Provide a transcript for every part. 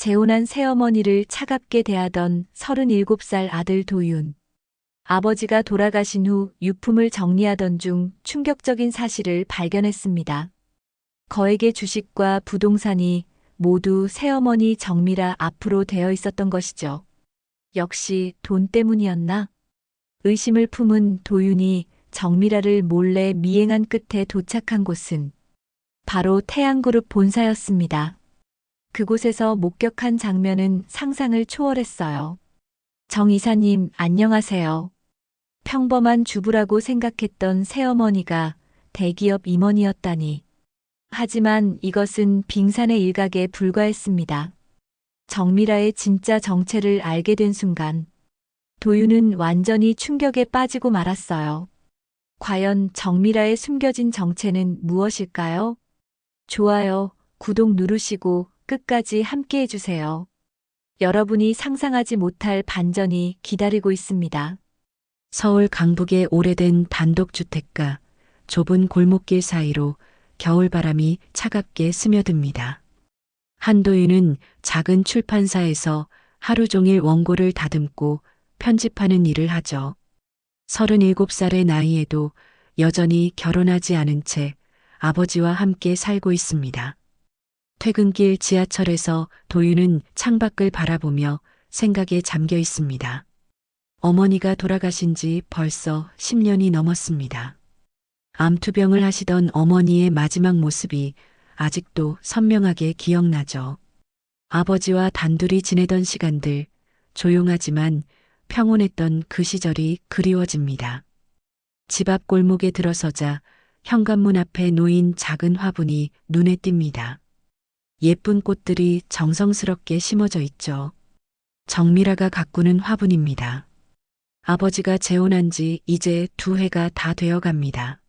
재혼한 새어머니를 차갑게 대하던 37살 아들 도윤. 아버지가 돌아가신 후 유품을 정리하던 중 충격적인 사실을 발견했습니다. 거액의 주식과 부동산이 모두 새어머니 정미라 앞으로 되어 있었던 것이죠. 역시 돈 때문이었나? 의심을 품은 도윤이 정미라를 몰래 미행한 끝에 도착한 곳은 바로 태양그룹 본사였습니다. 그곳에서 목격한 장면은 상상을 초월했어요. 정 이사님, 안녕하세요. 평범한 주부라고 생각했던 새어머니가 대기업 임원이었다니. 하지만 이것은 빙산의 일각에 불과했습니다. 정미라의 진짜 정체를 알게 된 순간 도윤은 완전히 충격에 빠지고 말았어요. 과연 정미라의 숨겨진 정체는 무엇일까요? 좋아요, 구독 누르시고 끝까지 함께 해주세요. 여러분이 상상하지 못할 반전이 기다리고 있습니다. 서울 강북의 오래된 단독주택가, 좁은 골목길 사이로 겨울바람이 차갑게 스며듭니다. 한도윤은 작은 출판사에서 하루 종일 원고를 다듬고 편집하는 일을 하죠. 37살의 나이에도 여전히 결혼하지 않은 채 아버지와 함께 살고 있습니다. 퇴근길 지하철에서 도윤은 창밖을 바라보며 생각에 잠겨 있습니다. 어머니가 돌아가신 지 벌써 10년이 넘었습니다. 암투병을 하시던 어머니의 마지막 모습이 아직도 선명하게 기억나죠. 아버지와 단둘이 지내던 시간들, 조용하지만 평온했던 그 시절이 그리워집니다. 집 앞 골목에 들어서자 현관문 앞에 놓인 작은 화분이 눈에 띕니다. 예쁜 꽃들이 정성스럽게 심어져 있죠. 정미라가 가꾸는 화분입니다. 아버지가 재혼한 지 이제 2해가 다 되어 갑니다.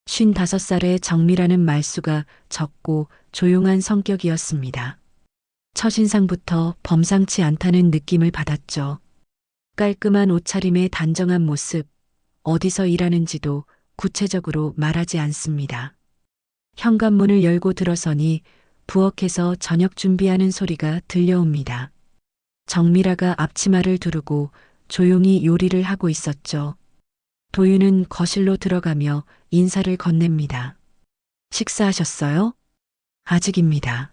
55살의 정미라는 말수가 적고 조용한 성격이었습니다. 첫인상부터 범상치 않다는 느낌을 받았죠. 깔끔한 옷차림의 단정한 모습, 어디서 일하는지도 구체적으로 말하지 않습니다. 현관문을 열고 들어서니 부엌에서 저녁 준비하는 소리가 들려옵니다. 정미라가 앞치마를 두르고 조용히 요리를 하고 있었죠. 도윤은 거실로 들어가며 인사를 건넵니다. 식사하셨어요? 아직입니다.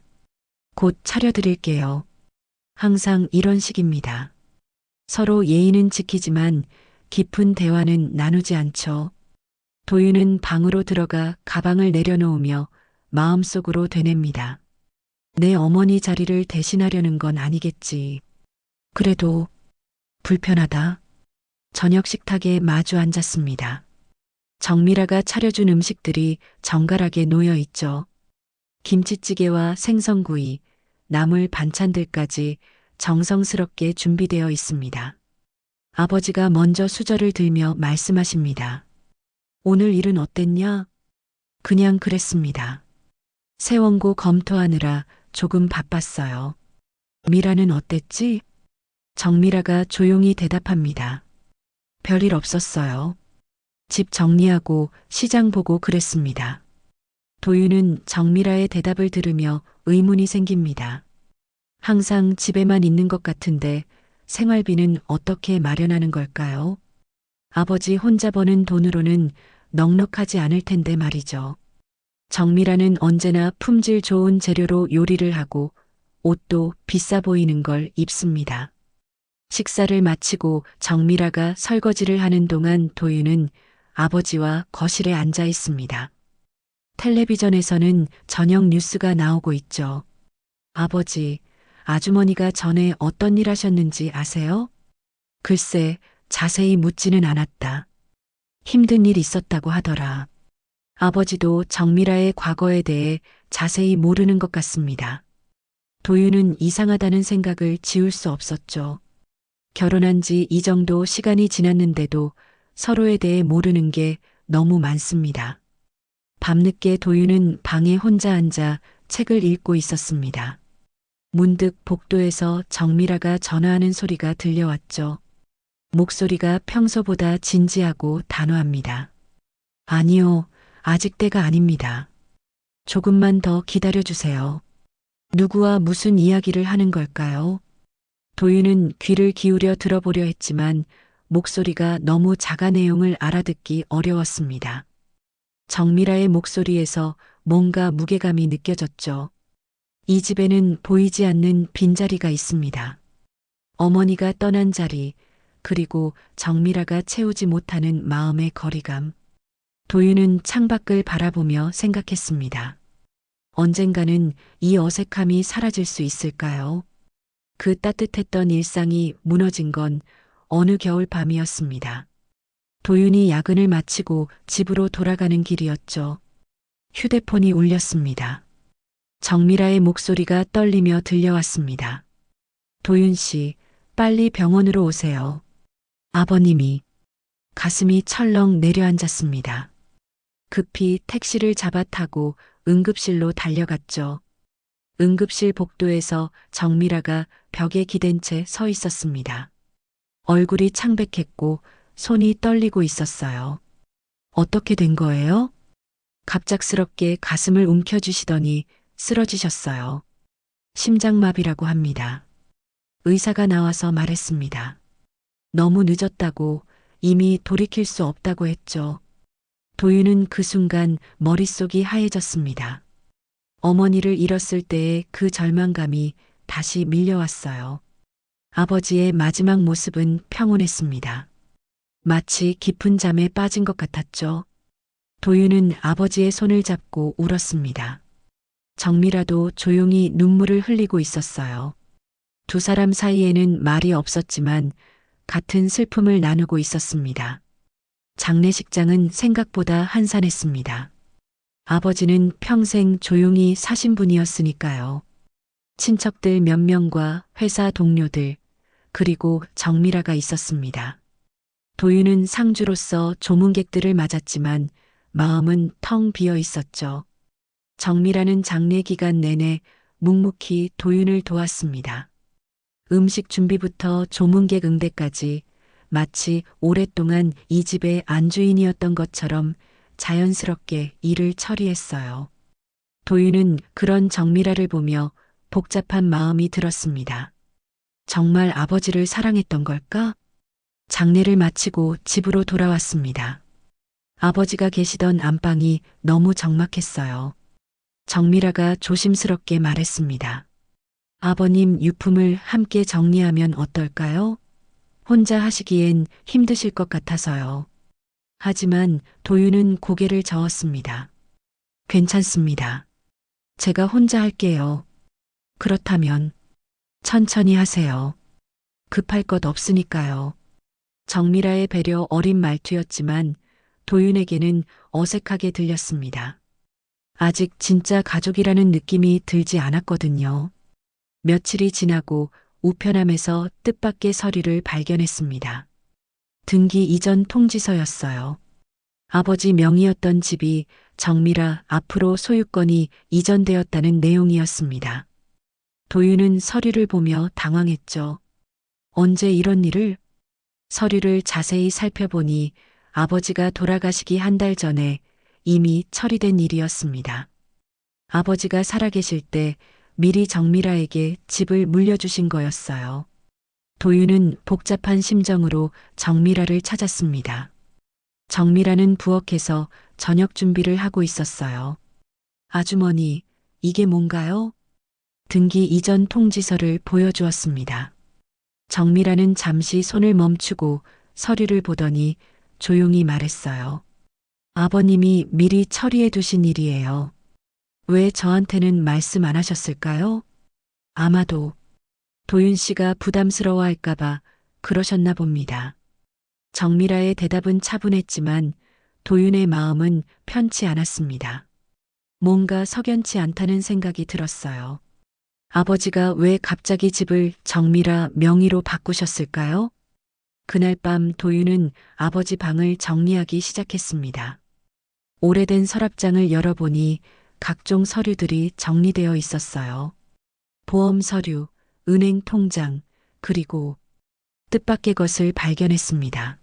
곧 차려드릴게요. 항상 이런 식입니다. 서로 예의는 지키지만 깊은 대화는 나누지 않죠. 도윤은 방으로 들어가 가방을 내려놓으며 마음속으로 되냅니다. 내 어머니 자리를 대신하려는 건 아니겠지. 그래도 불편하다. 저녁 식탁에 마주 앉았습니다. 정미라가 차려준 음식들이 정갈하게 놓여 있죠. 김치찌개와 생선구이, 나물 반찬들까지 정성스럽게 준비되어 있습니다. 아버지가 먼저 수저를 들며 말씀하십니다. 오늘 일은 어땠냐? 그냥 그랬습니다. 새 원고 검토하느라 조금 바빴어요. 미라는 어땠지? 정미라가 조용히 대답합니다. 별일 없었어요. 집 정리하고 시장 보고 그랬습니다. 도윤은 정미라의 대답을 들으며 의문이 생깁니다. 항상 집에만 있는 것 같은데 생활비는 어떻게 마련하는 걸까요? 아버지 혼자 버는 돈으로는 넉넉하지 않을 텐데 말이죠. 정미라는 언제나 품질 좋은 재료로 요리를 하고 옷도 비싸 보이는 걸 입습니다. 식사를 마치고 정미라가 설거지를 하는 동안 도윤은 아버지와 거실에 앉아 있습니다. 텔레비전에서는 저녁 뉴스가 나오고 있죠. 아버지, 아주머니가 전에 어떤 일 하셨는지 아세요? 글쎄, 자세히 묻지는 않았다. 힘든 일 있었다고 하더라. 아버지도 정미라의 과거에 대해 자세히 모르는 것 같습니다. 도윤은 이상하다는 생각을 지울 수 없었죠. 결혼한 지 이 정도 시간이 지났는데도 서로에 대해 모르는 게 너무 많습니다. 밤늦게 도윤은 방에 혼자 앉아 책을 읽고 있었습니다. 문득 복도에서 정미라가 전화하는 소리가 들려왔죠. 목소리가 평소보다 진지하고 단호합니다. 아니요, 아직 때가 아닙니다. 조금만 더 기다려주세요. 누구와 무슨 이야기를 하는 걸까요? 도윤은 귀를 기울여 들어보려 했지만 목소리가 너무 작아 내용을 알아듣기 어려웠습니다. 정미라의 목소리에서 뭔가 무게감이 느껴졌죠. 이 집에는 보이지 않는 빈자리가 있습니다. 어머니가 떠난 자리, 그리고 정미라가 채우지 못하는 마음의 거리감. 도윤은 창밖을 바라보며 생각했습니다. 언젠가는 이 어색함이 사라질 수 있을까요? 그 따뜻했던 일상이 무너진 건 어느 겨울 밤이었습니다. 도윤이 야근을 마치고 집으로 돌아가는 길이었죠. 휴대폰이 울렸습니다. 정미라의 목소리가 떨리며 들려왔습니다. 도윤 씨, 빨리 병원으로 오세요. 아버님이. 가슴이 철렁 내려앉았습니다. 급히 택시를 잡아 타고 응급실로 달려갔죠. 응급실 복도에서 정미라가 벽에 기댄 채 서 있었습니다. 얼굴이 창백했고 손이 떨리고 있었어요. 어떻게 된 거예요? 갑작스럽게 가슴을 움켜쥐시더니 쓰러지셨어요. 심장마비라고 합니다. 의사가 나와서 말했습니다. 너무 늦었다고, 이미 돌이킬 수 없다고 했죠. 도윤은 그 순간 머릿속이 하얘졌습니다. 어머니를 잃었을 때의 그 절망감이 다시 밀려왔어요. 아버지의 마지막 모습은 평온했습니다. 마치 깊은 잠에 빠진 것 같았죠. 도윤은 아버지의 손을 잡고 울었습니다. 정미라도 조용히 눈물을 흘리고 있었어요. 두 사람 사이에는 말이 없었지만 같은 슬픔을 나누고 있었습니다. 장례식장은 생각보다 한산했습니다. 아버지는 평생 조용히 사신 분이었으니까요. 친척들 몇 명과 회사 동료들, 그리고 정미라가 있었습니다. 도윤은 상주로서 조문객들을 맞았지만 마음은 텅 비어 있었죠. 정미라는 장례 기간 내내 묵묵히 도윤을 도왔습니다. 음식 준비부터 조문객 응대까지 마치 오랫동안 이 집의 안주인이었던 것처럼 자연스럽게 일을 처리했어요. 도윤은 그런 정미라를 보며 복잡한 마음이 들었습니다. 정말 아버지를 사랑했던 걸까? 장례를 마치고 집으로 돌아왔습니다. 아버지가 계시던 안방이 너무 적막했어요. 정미라가 조심스럽게 말했습니다. 아버님 유품을 함께 정리하면 어떨까요? 혼자 하시기엔 힘드실 것 같아서요. 하지만 도윤은 고개를 저었습니다. 괜찮습니다. 제가 혼자 할게요. 그렇다면 천천히 하세요. 급할 것 없으니까요. 정미라의 배려 어린 말투였지만 도윤에게는 어색하게 들렸습니다. 아직 진짜 가족이라는 느낌이 들지 않았거든요. 며칠이 지나고 우편함에서 뜻밖의 서류를 발견했습니다. 등기 이전 통지서였어요. 아버지 명의였던 집이 정미라 앞으로 소유권이 이전되었다는 내용이었습니다. 도윤은 서류를 보며 당황했죠. 언제 이런 일을? 서류를 자세히 살펴보니 아버지가 돌아가시기 한 달 전에 이미 처리된 일이었습니다. 아버지가 살아계실 때 미리 정미라에게 집을 물려주신 거였어요. 도윤은 복잡한 심정으로 정미라를 찾았습니다. 정미라는 부엌에서 저녁 준비를 하고 있었어요. 아주머니, 이게 뭔가요? 등기 이전 통지서를 보여주었습니다. 정미라는 잠시 손을 멈추고 서류를 보더니 조용히 말했어요. 아버님이 미리 처리해 두신 일이에요. 왜 저한테는 말씀 안 하셨을까요? 아마도 도윤 씨가 부담스러워할까봐 그러셨나 봅니다. 정미라의 대답은 차분했지만 도윤의 마음은 편치 않았습니다. 뭔가 석연치 않다는 생각이 들었어요. 아버지가 왜 갑자기 집을 정미라 명의로 바꾸셨을까요? 그날 밤 도윤은 아버지 방을 정리하기 시작했습니다. 오래된 서랍장을 열어보니 각종 서류들이 정리되어 있었어요. 보험 서류, 은행 통장, 그리고 뜻밖의 것을 발견했습니다.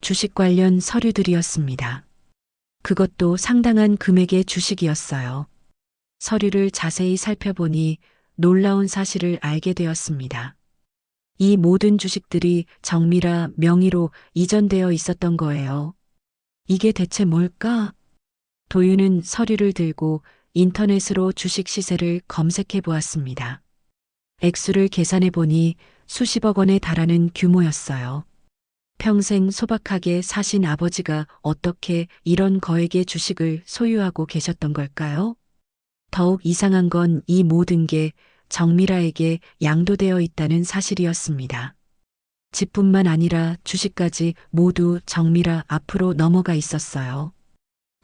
주식 관련 서류들이었습니다. 그것도 상당한 금액의 주식이었어요. 서류를 자세히 살펴보니 놀라운 사실을 알게 되었습니다. 이 모든 주식들이 정미라 명의로 이전되어 있었던 거예요. 이게 대체 뭘까? 도윤은 서류를 들고 인터넷으로 주식 시세를 검색해 보았습니다. 액수를 계산해 보니 수십억 원에 달하는 규모였어요. 평생 소박하게 사신 아버지가 어떻게 이런 거액의 주식을 소유하고 계셨던 걸까요? 더욱 이상한 건 이 모든 게 정미라에게 양도되어 있다는 사실이었습니다. 집뿐만 아니라 주식까지 모두 정미라 앞으로 넘어가 있었어요.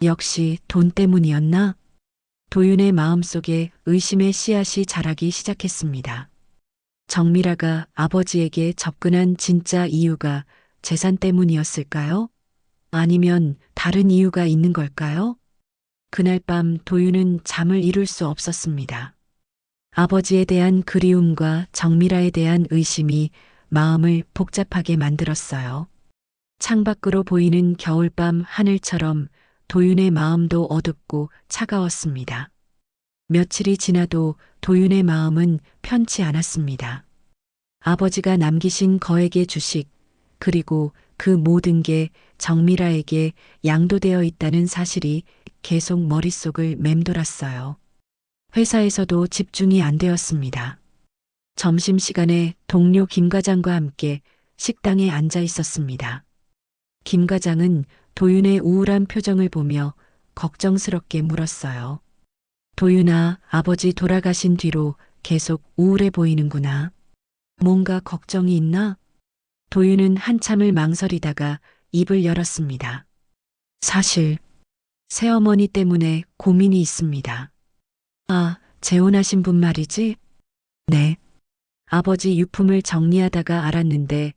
역시 돈 때문이었나? 도윤의 마음속에 의심의 씨앗이 자라기 시작했습니다. 정미라가 아버지에게 접근한 진짜 이유가 재산 때문이었을까요? 아니면 다른 이유가 있는 걸까요? 그날 밤 도윤은 잠을 이룰 수 없었습니다. 아버지에 대한 그리움과 정미라에 대한 의심이 마음을 복잡하게 만들었어요. 창밖으로 보이는 겨울밤 하늘처럼 도윤의 마음도 어둡고 차가웠습니다. 며칠이 지나도 도윤의 마음은 편치 않았습니다. 아버지가 남기신 거액의 주식, 그리고 그 모든 게 정미라에게 양도되어 있다는 사실이 계속 머릿속을 맴돌았어요. 회사에서도 집중이 안 되었습니다. 점심시간에 동료 김 과장과 함께 식당에 앉아 있었습니다. 김 과장은 도윤의 우울한 표정을 보며 걱정스럽게 물었어요. 도윤아, 아버지 돌아가신 뒤로 계속 우울해 보이는구나. 뭔가 걱정이 있나? 도윤은 한참을 망설이다가 입을 열었습니다. 사실, 새어머니 때문에 고민이 있습니다. 아, 재혼하신 분 말이지? 네. 아버지 유품을 정리하다가 알았는데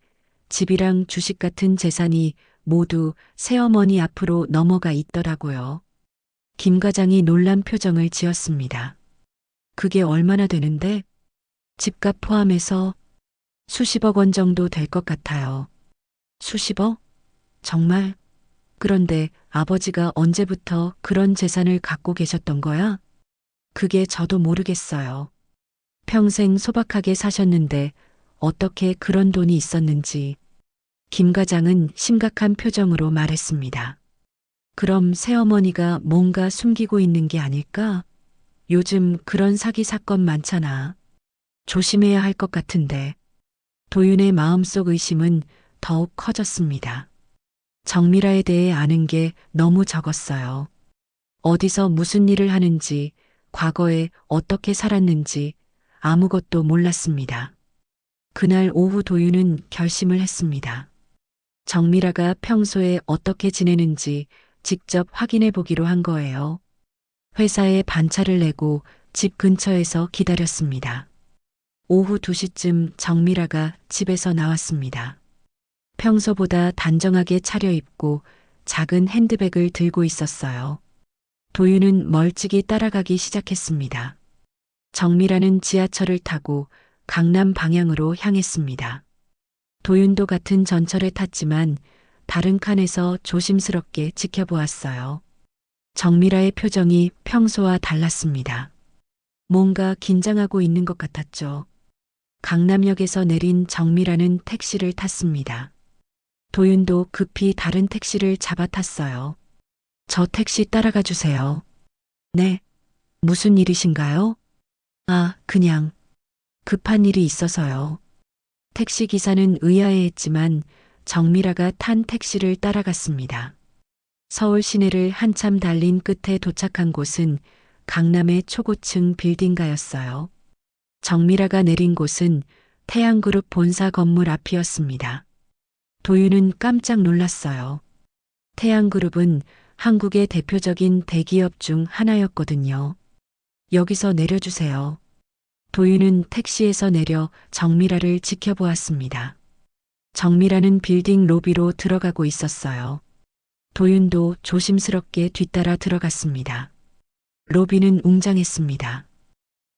집이랑 주식 같은 재산이 모두 새어머니 앞으로 넘어가 있더라고요. 김 과장이 놀란 표정을 지었습니다. 그게 얼마나 되는데? 집값 포함해서 수십억 원 정도 될 것 같아요. 수십억? 정말? 그런데 아버지가 언제부터 그런 재산을 갖고 계셨던 거야? 그게 저도 모르겠어요. 평생 소박하게 사셨는데 어떻게 그런 돈이 있었는지. 김 과장은 심각한 표정으로 말했습니다. 그럼 새어머니가 뭔가 숨기고 있는 게 아닐까? 요즘 그런 사기 사건 많잖아. 조심해야 할 것 같은데. 도윤의 마음속 의심은 더욱 커졌습니다. 정미라에 대해 아는 게 너무 적었어요. 어디서 무슨 일을 하는지, 과거에 어떻게 살았는지 아무것도 몰랐습니다. 그날 오후 도윤은 결심을 했습니다. 정미라가 평소에 어떻게 지내는지 직접 확인해 보기로 한 거예요. 회사에 반차를 내고 집 근처에서 기다렸습니다. 오후 2시쯤 정미라가 집에서 나왔습니다. 평소보다 단정하게 차려입고 작은 핸드백을 들고 있었어요. 도윤은 멀찍이 따라가기 시작했습니다. 정미라는 지하철을 타고 강남 방향으로 향했습니다. 도윤도 같은 전철에 탔지만 다른 칸에서 조심스럽게 지켜보았어요. 정미라의 표정이 평소와 달랐습니다. 뭔가 긴장하고 있는 것 같았죠. 강남역에서 내린 정미라는 택시를 탔습니다. 도윤도 급히 다른 택시를 잡아 탔어요. 저 택시 따라가 주세요. 네. 무슨 일이신가요? 아, 그냥 급한 일이 있어서요. 택시 기사는 의아해했지만 정미라가 탄 택시를 따라갔습니다. 서울 시내를 한참 달린 끝에 도착한 곳은 강남의 초고층 빌딩가였어요. 정미라가 내린 곳은 태양그룹 본사 건물 앞이었습니다. 도윤은 깜짝 놀랐어요. 태양그룹은 한국의 대표적인 대기업 중 하나였거든요. 여기서 내려주세요. 도윤은 택시에서 내려 정미라를 지켜보았습니다. 정미라는 빌딩 로비로 들어가고 있었어요. 도윤도 조심스럽게 뒤따라 들어갔습니다. 로비는 웅장했습니다.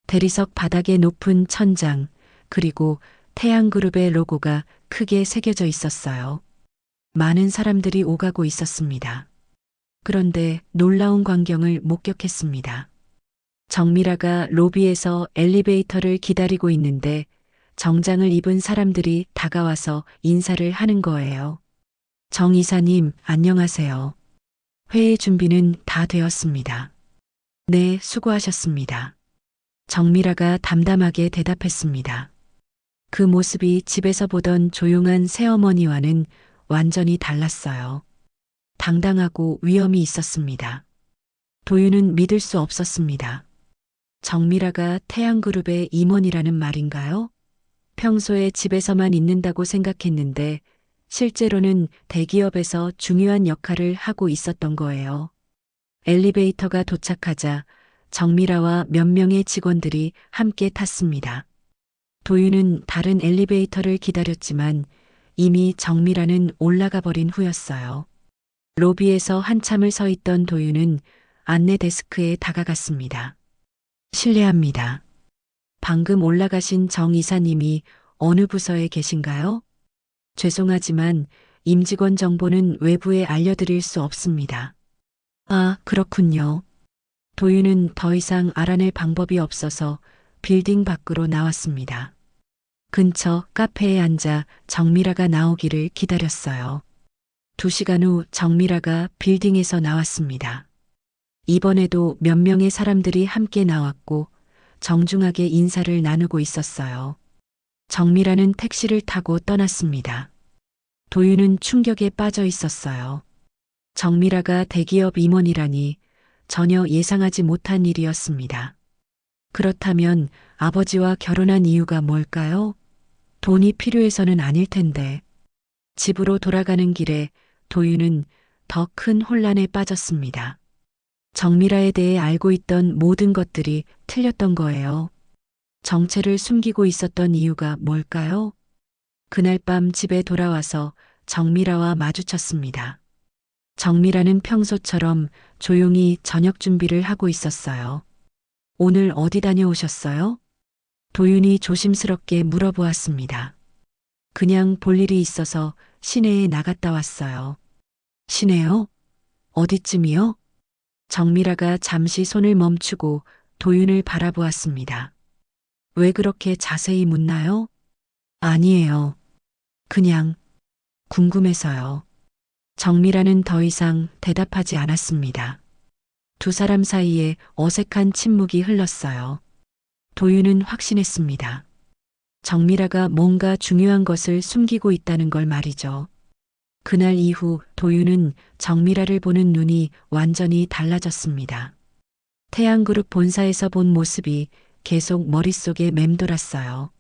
대리석 바닥에 높은 천장, 그리고 태양그룹의 로고가 크게 새겨져 있었어요. 많은 사람들이 오가고 있었습니다. 그런데 놀라운 광경을 목격했습니다. 정미라가 로비에서 엘리베이터를 기다리고 있는데 정장을 입은 사람들이 다가와서 인사를 하는 거예요. 정 이사님, 안녕하세요. 회의 준비는 다 되었습니다. 네, 수고하셨습니다. 정미라가 담담하게 대답했습니다. 그 모습이 집에서 보던 조용한 새어머니와는 완전히 달랐어요. 당당하고 위엄이 있었습니다. 도윤은 믿을 수 없었습니다. 정미라가 태양그룹의 임원이라는 말인가요? 평소에 집에서만 있는다고 생각했는데 실제로는 대기업에서 중요한 역할을 하고 있었던 거예요. 엘리베이터가 도착하자 정미라와 몇 명의 직원들이 함께 탔습니다. 도윤은 다른 엘리베이터를 기다렸지만 이미 정미라는 올라가 버린 후였어요. 로비에서 한참을 서 있던 도윤은 안내 데스크에 다가갔습니다. 실례합니다. 방금 올라가신 정 이사님이 어느 부서에 계신가요? 죄송하지만 임직원 정보는 외부에 알려드릴 수 없습니다. 아, 그렇군요. 도윤은 더 이상 알아낼 방법이 없어서 빌딩 밖으로 나왔습니다. 근처 카페에 앉아 정미라가 나오기를 기다렸어요. 2시간 후 정미라가 빌딩에서 나왔습니다. 이번에도 몇 명의 사람들이 함께 나왔고 정중하게 인사를 나누고 있었어요. 정미라는 택시를 타고 떠났습니다. 도윤은 충격에 빠져 있었어요. 정미라가 대기업 임원이라니 전혀 예상하지 못한 일이었습니다. 그렇다면 아버지와 결혼한 이유가 뭘까요? 돈이 필요해서는 아닐 텐데. 집으로 돌아가는 길에 도윤은 더 큰 혼란에 빠졌습니다. 정미라에 대해 알고 있던 모든 것들이 틀렸던 거예요. 정체를 숨기고 있었던 이유가 뭘까요? 그날 밤 집에 돌아와서 정미라와 마주쳤습니다. 정미라는 평소처럼 조용히 저녁 준비를 하고 있었어요. 오늘 어디 다녀오셨어요? 도윤이 조심스럽게 물어보았습니다. 그냥 볼 일이 있어서 시내에 나갔다 왔어요. 시내요? 어디쯤이요? 정미라가 잠시 손을 멈추고 도윤을 바라보았습니다. 왜 그렇게 자세히 묻나요? 아니에요. 그냥 궁금해서요. 정미라는 더 이상 대답하지 않았습니다. 두 사람 사이에 어색한 침묵이 흘렀어요. 도윤은 확신했습니다. 정미라가 뭔가 중요한 것을 숨기고 있다는 걸 말이죠. 그날 이후 도윤은 정미라를 보는 눈이 완전히 달라졌습니다. 태양그룹 본사에서 본 모습이 계속 머릿속에 맴돌았어요.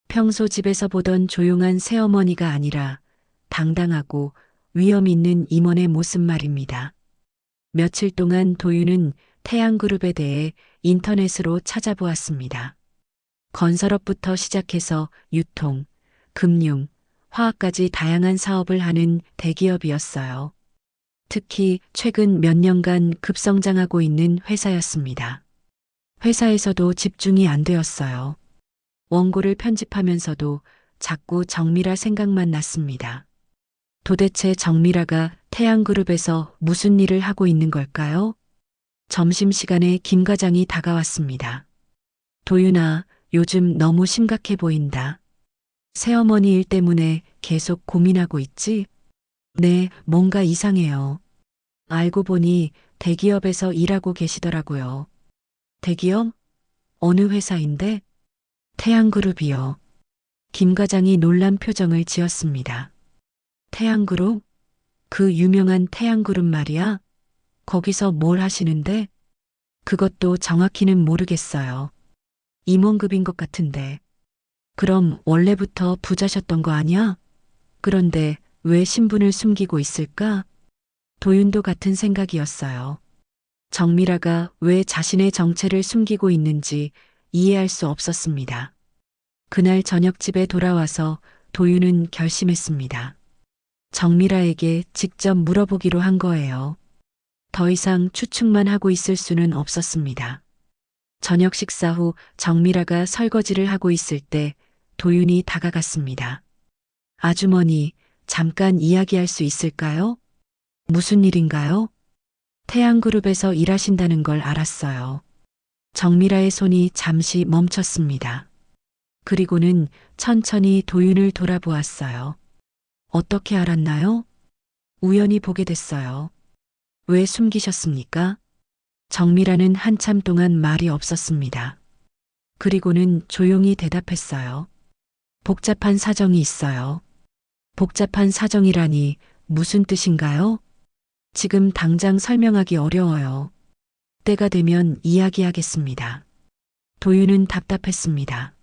평소 집에서 보던 조용한 새어머니가 아니라 당당하고 위엄 있는 임원의 모습 말입니다. 며칠 동안 도윤은 태양그룹에 대해 인터넷으로 찾아보았습니다. 건설업부터 시작해서 유통, 금융, 화학까지 다양한 사업을 하는 대기업이었어요. 특히 최근 몇 년간 급성장하고 있는 회사였습니다. 회사에서도 집중이 안 되었어요. 원고를 편집하면서도 자꾸 정미라 생각만 났습니다. 도대체 정미라가 태양그룹에서 무슨 일을 하고 있는 걸까요? 점심시간에 김 과장이 다가왔습니다. 도윤아, 요즘 너무 심각해 보인다. 새어머니 일 때문에 계속 고민하고 있지? 네, 뭔가 이상해요. 알고 보니 대기업에서 일하고 계시더라고요. 대기업? 어느 회사인데? 태양그룹이요. 김 과장이 놀란 표정을 지었습니다. 태양그룹? 그 유명한 태양그룹 말이야? 거기서 뭘 하시는데? 그것도 정확히는 모르겠어요. 임원급인 것 같은데. 그럼 원래부터 부자셨던 거 아니야? 그런데 왜 신분을 숨기고 있을까? 도윤도 같은 생각이었어요. 정미라가 왜 자신의 정체를 숨기고 있는지 이해할 수 없었습니다. 그날 저녁 집에 돌아와서 도윤은 결심했습니다. 정미라에게 직접 물어보기로 한 거예요. 더 이상 추측만 하고 있을 수는 없었습니다. 저녁 식사 후 정미라가 설거지를 하고 있을 때 도윤이 다가갔습니다. 아주머니, 잠깐 이야기할 수 있을까요? 무슨 일인가요? 태양그룹에서 일하신다는 걸 알았어요. 정미라의 손이 잠시 멈췄습니다. 그리고는 천천히 도윤을 돌아보았어요. 어떻게 알았나요? 우연히 보게 됐어요. 왜 숨기셨습니까? 정미라는 한참 동안 말이 없었습니다. 그리고는 조용히 대답했어요. 복잡한 사정이 있어요. 복잡한 사정이라니 무슨 뜻인가요? 지금 당장 설명하기 어려워요. 때가 되면 이야기하겠습니다. 도윤은 답답했습니다.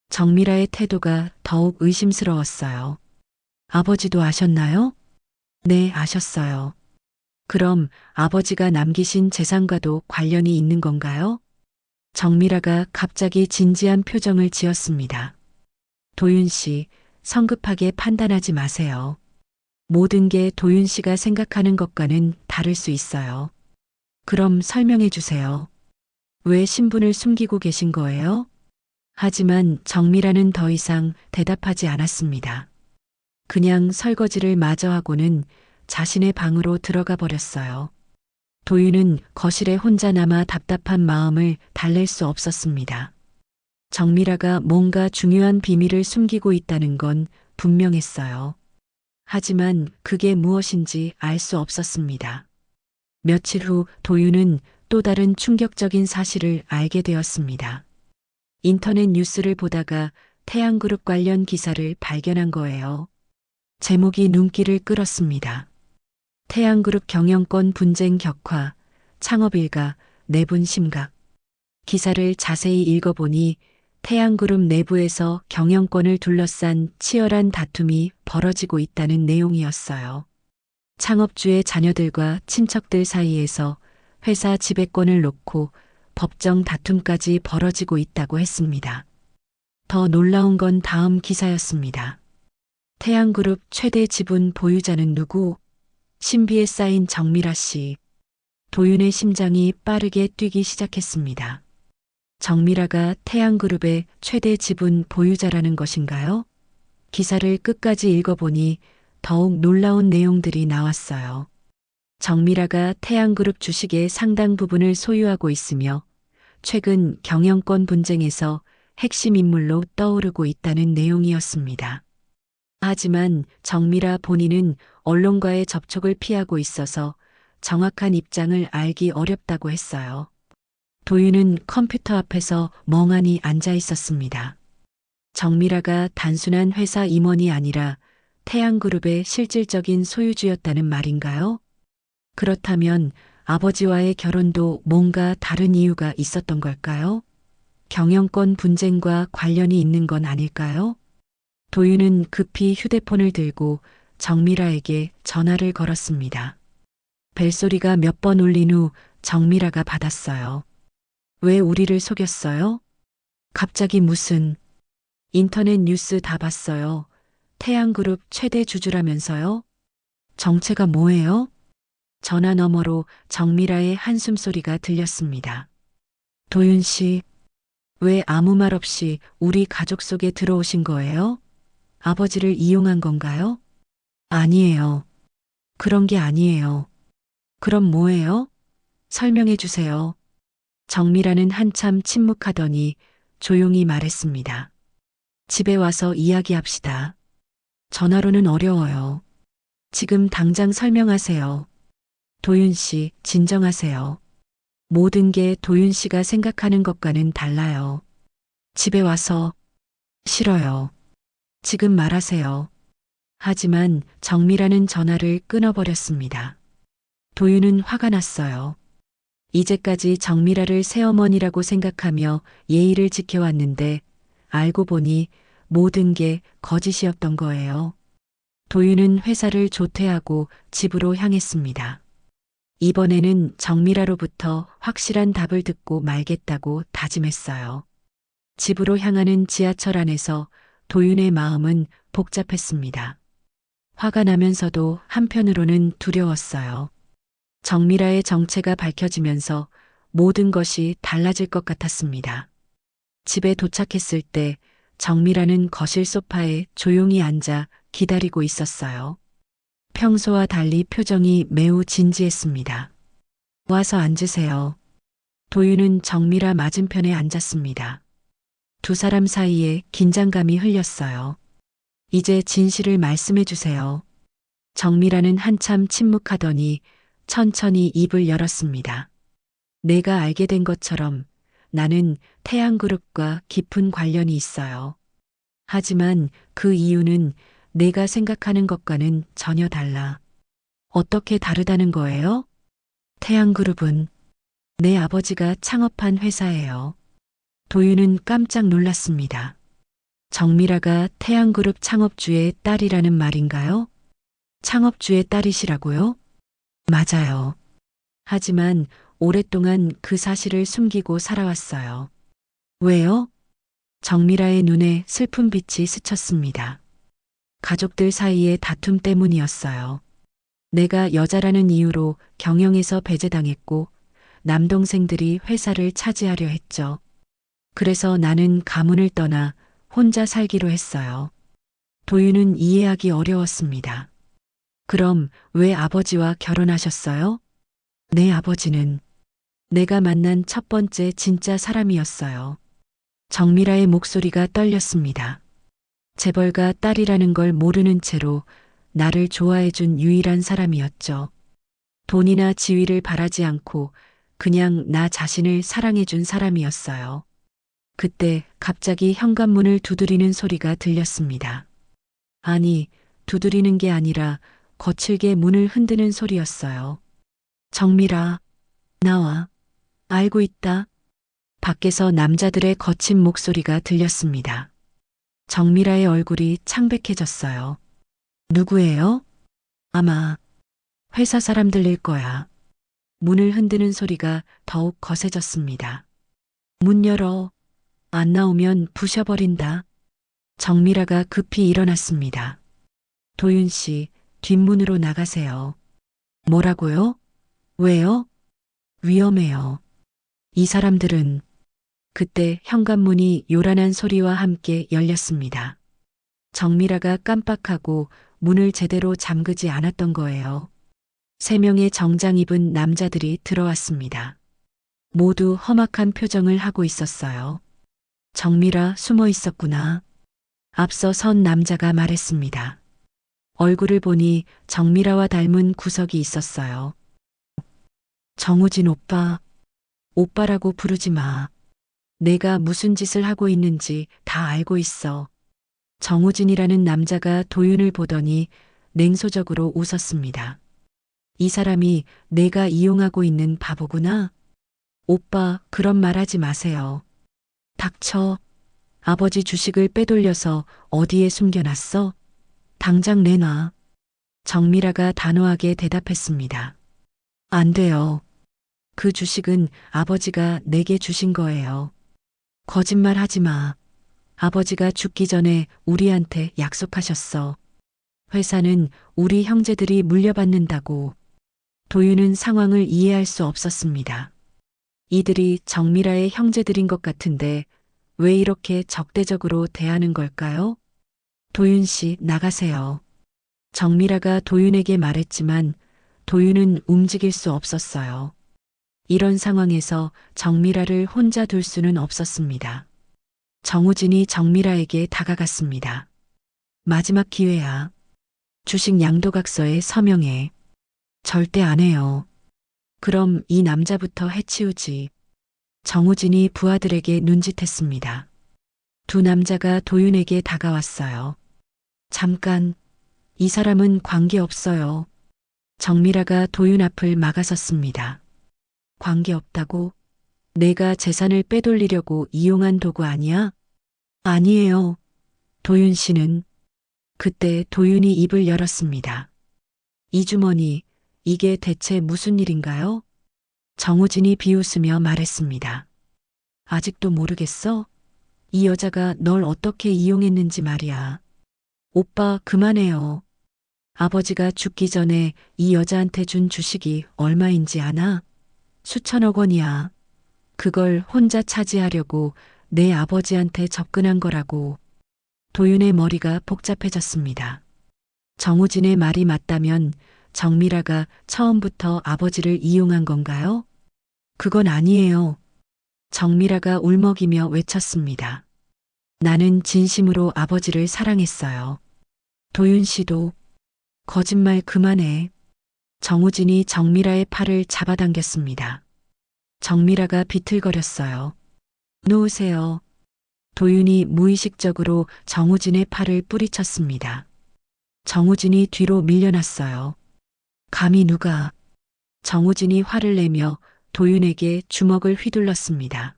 정미라의 태도가 더욱 의심스러웠어요. 아버지도 아셨나요? 네, 아셨어요. 그럼 아버지가 남기신 재산과도 관련이 있는 건가요? 정미라가 갑자기 진지한 표정을 지었습니다. 도윤 씨, 성급하게 판단하지 마세요. 모든 게 도윤 씨가 생각하는 것과는 다를 수 있어요. 그럼 설명해 주세요. 왜 신분을 숨기고 계신 거예요? 하지만 정미라는 더 이상 대답하지 않았습니다. 그냥 설거지를 마저 하고는 자신의 방으로 들어가 버렸어요. 도윤은 거실에 혼자 남아 답답한 마음을 달랠 수 없었습니다. 정미라가 뭔가 중요한 비밀을 숨기고 있다는 건 분명했어요. 하지만 그게 무엇인지 알 수 없었습니다. 며칠 후 도윤은 또 다른 충격적인 사실을 알게 되었습니다. 인터넷 뉴스를 보다가 태양그룹 관련 기사를 발견한 거예요. 제목이 눈길을 끌었습니다. 태양그룹 경영권 분쟁 격화, 창업일가, 내분 심각. 기사를 자세히 읽어보니 태양그룹 내부에서 경영권을 둘러싼 치열한 다툼이 벌어지고 있다는 내용이었어요. 창업주의 자녀들과 친척들 사이에서 회사 지배권을 놓고 법정 다툼까지 벌어지고 있다고 했습니다. 더 놀라운 건 다음 기사였습니다. 태양그룹 최대 지분 보유자는 누구? 신비에 쌓인 정미라 씨. 도윤의 심장이 빠르게 뛰기 시작했습니다. 정미라가 태양그룹의 최대 지분 보유자라는 것인가요? 기사를 끝까지 읽어보니 더욱 놀라운 내용들이 나왔어요. 정미라가 태양그룹 주식의 상당 부분을 소유하고 있으며 최근 경영권 분쟁에서 핵심 인물로 떠오르고 있다는 내용이었습니다. 하지만 정미라 본인은 언론과의 접촉을 피하고 있어서 정확한 입장을 알기 어렵다고 했어요. 도윤은 컴퓨터 앞에서 멍하니 앉아 있었습니다. 정미라가 단순한 회사 임원이 아니라 태양그룹의 실질적인 소유주였다는 말인가요? 그렇다면 아버지와의 결혼도 뭔가 다른 이유가 있었던 걸까요? 경영권 분쟁과 관련이 있는 건 아닐까요? 도윤은 급히 휴대폰을 들고 정미라에게 전화를 걸었습니다. 벨소리가 몇 번 울린 후 정미라가 받았어요. 왜 우리를 속였어요? 갑자기 무슨 인터넷 뉴스 다 봤어요. 태양그룹 최대 주주라면서요? 정체가 뭐예요? 전화 너머로 정미라의 한숨소리가 들렸습니다. 도윤 씨, 왜 아무 말 없이 우리 가족 속에 들어오신 거예요? 아버지를 이용한 건가요? 아니에요. 그런 게 아니에요. 그럼 뭐예요? 설명해 주세요. 정미라는 한참 침묵하더니 조용히 말했습니다. 집에 와서 이야기합시다. 전화로는 어려워요. 지금 당장 설명하세요. 도윤 씨, 진정하세요. 모든 게 도윤 씨가 생각하는 것과는 달라요. 집에 와서 싫어요. 지금 말하세요. 하지만 정미라는 전화를 끊어버렸습니다. 도윤은 화가 났어요. 이제까지 정미라를 새어머니라고 생각하며 예의를 지켜왔는데 알고 보니 모든 게 거짓이었던 거예요. 도윤은 회사를 조퇴하고 집으로 향했습니다. 이번에는 정미라로부터 확실한 답을 듣고 말겠다고 다짐했어요. 집으로 향하는 지하철 안에서 도윤의 마음은 복잡했습니다. 화가 나면서도 한편으로는 두려웠어요. 정미라의 정체가 밝혀지면서 모든 것이 달라질 것 같았습니다. 집에 도착했을 때 정미라는 거실 소파에 조용히 앉아 기다리고 있었어요. 평소와 달리 표정이 매우 진지했습니다. 와서 앉으세요. 도윤은 정미라 맞은편에 앉았습니다. 두 사람 사이에 긴장감이 흘렸어요. 이제 진실을 말씀해 주세요. 정미라는 한참 침묵하더니 천천히 입을 열었습니다. 내가 알게 된 것처럼 나는 태양그룹과 깊은 관련이 있어요. 하지만 그 이유는 내가 생각하는 것과는 전혀 달라. 어떻게 다르다는 거예요? 태양그룹은 내 아버지가 창업한 회사예요. 도윤은 깜짝 놀랐습니다. 정미라가 태양그룹 창업주의 딸이라는 말인가요? 창업주의 딸이시라고요? 맞아요. 하지만 오랫동안 그 사실을 숨기고 살아왔어요. 왜요? 정미라의 눈에 슬픈 빛이 스쳤습니다. 가족들 사이의 다툼 때문이었어요. 내가 여자라는 이유로 경영에서 배제당했고 남동생들이 회사를 차지하려 했죠. 그래서 나는 가문을 떠나 혼자 살기로 했어요. 도윤은 이해하기 어려웠습니다. 그럼 왜 아버지와 결혼하셨어요? 내 아버지는 내가 만난 첫 번째 진짜 사람이었어요. 정미라의 목소리가 떨렸습니다. 재벌가 딸이라는 걸 모르는 채로 나를 좋아해준 유일한 사람이었죠. 돈이나 지위를 바라지 않고 그냥 나 자신을 사랑해준 사람이었어요. 그때 갑자기 현관문을 두드리는 소리가 들렸습니다. 아니, 두드리는 게 아니라 거칠게 문을 흔드는 소리였어요. 정미라, 나와. 알고 있다. 밖에서 남자들의 거친 목소리가 들렸습니다. 정미라의 얼굴이 창백해졌어요. 누구예요? 아마 회사 사람들일 거야. 문을 흔드는 소리가 더욱 거세졌습니다. 문 열어. 안 나오면 부셔버린다. 정미라가 급히 일어났습니다. 도윤 씨, 뒷문으로 나가세요. 뭐라고요? 왜요? 위험해요. 이 사람들은 그때 현관문이 요란한 소리와 함께 열렸습니다. 정미라가 깜빡하고 문을 제대로 잠그지 않았던 거예요. 3명의 정장 입은 남자들이 들어왔습니다. 모두 험악한 표정을 하고 있었어요. 정미라 숨어 있었구나. 앞서 선 남자가 말했습니다. 얼굴을 보니 정미라와 닮은 구석이 있었어요. 정우진 오빠, 오빠라고 부르지 마. 내가 무슨 짓을 하고 있는지 다 알고 있어. 정우진이라는 남자가 도윤을 보더니 냉소적으로 웃었습니다. 이 사람이 내가 이용하고 있는 바보구나. 오빠, 그런 말 하지 마세요. 닥쳐. 아버지 주식을 빼돌려서 어디에 숨겨놨어? 당장 내놔. 정미라가 단호하게 대답했습니다. 안 돼요. 그 주식은 아버지가 내게 주신 거예요. 거짓말 하지 마. 아버지가 죽기 전에 우리한테 약속하셨어. 회사는 우리 형제들이 물려받는다고. 도윤은 상황을 이해할 수 없었습니다. 이들이 정미라의 형제들인 것 같은데 왜 이렇게 적대적으로 대하는 걸까요? 도윤 씨, 나가세요. 정미라가 도윤에게 말했지만 도윤은 움직일 수 없었어요. 이런 상황에서 정미라를 혼자 둘 수는 없었습니다. 정우진이 정미라에게 다가갔습니다. 마지막 기회야. 주식 양도각서에 서명해. 절대 안 해요. 그럼 이 남자부터 해치우지. 정우진이 부하들에게 눈짓했습니다. 두 남자가 도윤에게 다가왔어요. 잠깐, 이 사람은 관계없어요. 정미라가 도윤 앞을 막아섰습니다. 관계없다고? 내가 재산을 빼돌리려고 이용한 도구 아니야? 아니에요. 도윤 씨는. 그때 도윤이 입을 열었습니다. 이 주머니, 이게 대체 무슨 일인가요? 정우진이 비웃으며 말했습니다. 아직도 모르겠어? 이 여자가 널 어떻게 이용했는지 말이야. 오빠, 그만해요. 아버지가 죽기 전에 이 여자한테 준 주식이 얼마인지 아나? 수천억 원이야. 그걸 혼자 차지하려고 내 아버지한테 접근한 거라고. 도윤의 머리가 복잡해졌습니다. 정우진의 말이 맞다면 정미라가 처음부터 아버지를 이용한 건가요? 그건 아니에요. 정미라가 울먹이며 외쳤습니다. 나는 진심으로 아버지를 사랑했어요. 도윤 씨도 거짓말 그만해. 정우진이 정미라의 팔을 잡아당겼습니다. 정미라가 비틀거렸어요. 놓으세요. 도윤이 무의식적으로 정우진의 팔을 뿌리쳤습니다. 정우진이 뒤로 밀려났어요. 감히 누가. 정우진이 화를 내며 도윤에게 주먹을 휘둘렀습니다.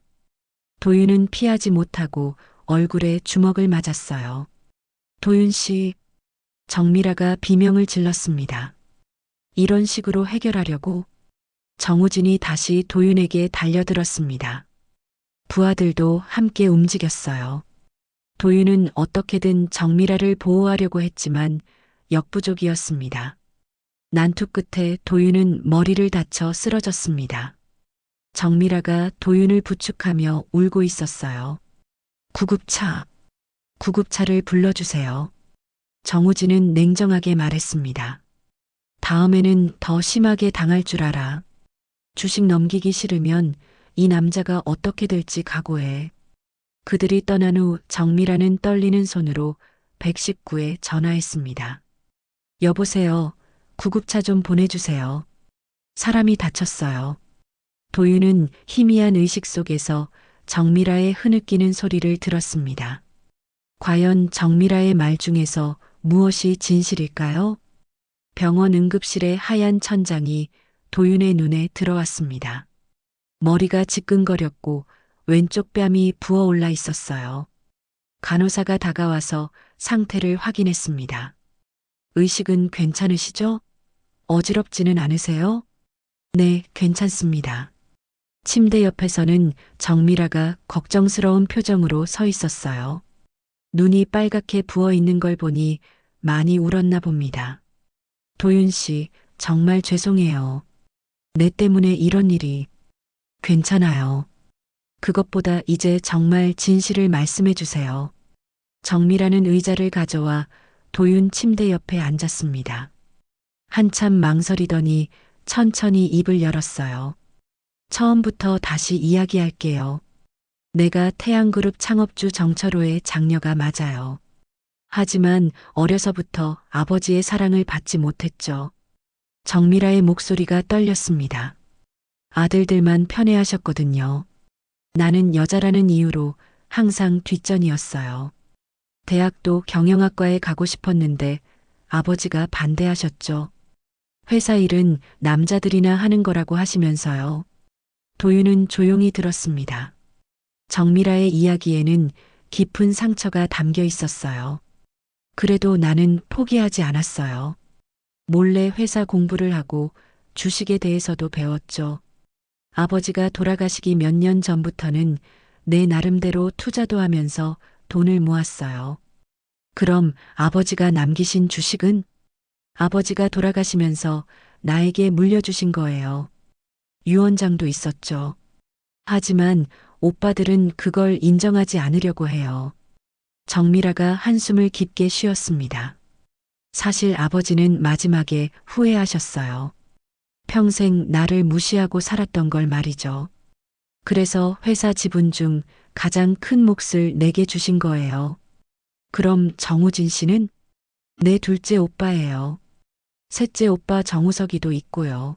도윤은 피하지 못하고 얼굴에 주먹을 맞았어요. 도윤 씨, 정미라가 비명을 질렀습니다. 이런 식으로 해결하려고. 정우진이 다시 도윤에게 달려들었습니다. 부하들도 함께 움직였어요. 도윤은 어떻게든 정미라를 보호하려고 했지만 역부족이었습니다. 난투 끝에 도윤은 머리를 다쳐 쓰러졌습니다. 정미라가 도윤을 부축하며 울고 있었어요. 구급차. 구급차를 불러주세요. 정우진은 냉정하게 말했습니다. 다음에는 더 심하게 당할 줄 알아. 주식 넘기기 싫으면 이 남자가 어떻게 될지 각오해. 그들이 떠난 후 정미라는 떨리는 손으로 119에 전화했습니다. 여보세요. 구급차 좀 보내주세요. 사람이 다쳤어요. 도윤은 희미한 의식 속에서 정미라의 흐느끼는 소리를 들었습니다. 과연 정미라의 말 중에서 무엇이 진실일까요? 병원 응급실의 하얀 천장이 도윤의 눈에 들어왔습니다. 머리가 지끈거렸고 왼쪽 뺨이 부어올라 있었어요. 간호사가 다가와서 상태를 확인했습니다. 의식은 괜찮으시죠? 어지럽지는 않으세요? 네, 괜찮습니다. 침대 옆에서는 정미라가 걱정스러운 표정으로 서 있었어요. 눈이 빨갛게 부어 있는 걸 보니 많이 울었나 봅니다. 도윤 씨, 정말 죄송해요. 내 때문에 이런 일이. 괜찮아요. 그것보다 이제 정말 진실을 말씀해 주세요. 정미라는 의자를 가져와 도윤 침대 옆에 앉았습니다. 한참 망설이더니 천천히 입을 열었어요. 처음부터 다시 이야기할게요. 내가 태양그룹 창업주 정철호의 장녀가 맞아요. 하지만 어려서부터 아버지의 사랑을 받지 못했죠. 정미라의 목소리가 떨렸습니다. 아들들만 편애하셨거든요. 나는 여자라는 이유로 항상 뒷전이었어요. 대학도 경영학과에 가고 싶었는데 아버지가 반대하셨죠. 회사 일은 남자들이나 하는 거라고 하시면서요. 도윤은 조용히 들었습니다. 정미라의 이야기에는 깊은 상처가 담겨 있었어요. 그래도 나는 포기하지 않았어요. 몰래 회사 공부를 하고 주식에 대해서도 배웠죠. 아버지가 돌아가시기 몇 년 전부터는 내 나름대로 투자도 하면서 돈을 모았어요. 그럼 아버지가 남기신 주식은? 아버지가 돌아가시면서 나에게 물려주신 거예요. 유언장도 있었죠. 하지만 오빠들은 그걸 인정하지 않으려고 해요. 정미라가 한숨을 깊게 쉬었습니다. 사실 아버지는 마지막에 후회하셨어요. 평생 나를 무시하고 살았던 걸 말이죠. 그래서 회사 지분 중 가장 큰 몫을 내게 주신 거예요. 그럼 정우진 씨는? 내 둘째 오빠예요. 셋째 오빠 정우석이도 있고요.